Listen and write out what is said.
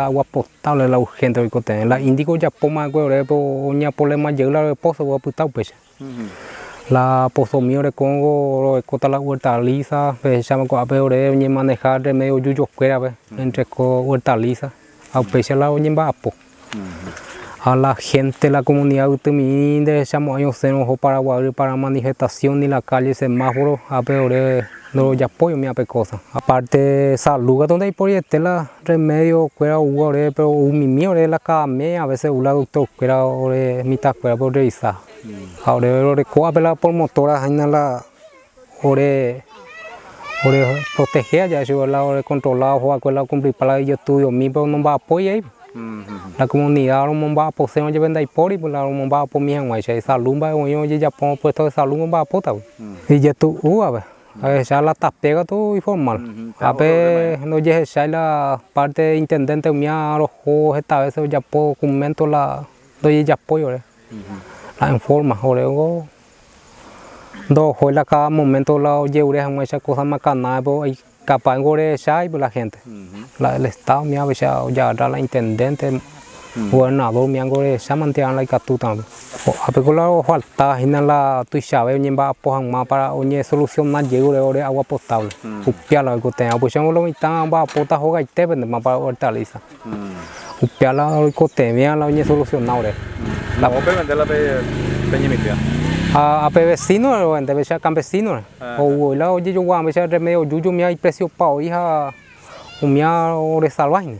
Agua potable la urgente hoy cote. La Índico ya poma que oña problema llega la pozo agua potable pues. La pozo mío de Congo cota la hortaliza, pues llama con apeore ni manejar de medio yuyo fuera entre hortaliza. A pesar la oña vapo. A la gente, la comunidad de llamo años seno Paraguay para manifestación ni la calle semáforo apeore no ya apoyo mi apecosa. Aparte salud donde hay por la remedio fuera ore pero un mío de la came a veces un doctor fuera ore mitad fuera por revisar. Ahora ore coapela por motora en la ore proteger ya yo la ore controlado o aquella cumplir para el estudio mi pero no va a apoyar. La comunidad no va a poseer no lleven de ahí por y la no va a poner mi esa salud va yo ya pongo puesto de salud no va a potar. Y ya tú a ver. A ver, ya la tapega todo informal. A ver, no llega ya la parte de intendente mía los juegos esta vez ya puedo comento la doy ya apoyo la informa luego dos hoy la cada momento la llevo esa cosa más canal y capaz de ya y la gente la del estado mía ya la intendente gobernador mi angore ya mantiene la catu también a peculiar falta en la tuichabe ni va a poner más para oye solucionar llego de agua potable upiala que tenga pues yo lo mitad va a potar jugar y te vende más para hortaliza upiala que tenga la oye solucionar la ope vende la peñimipia a vecino vende a campesino o la oye yo voy a meter remedio yuyo mi hay precio pa hija un mía ore salvaje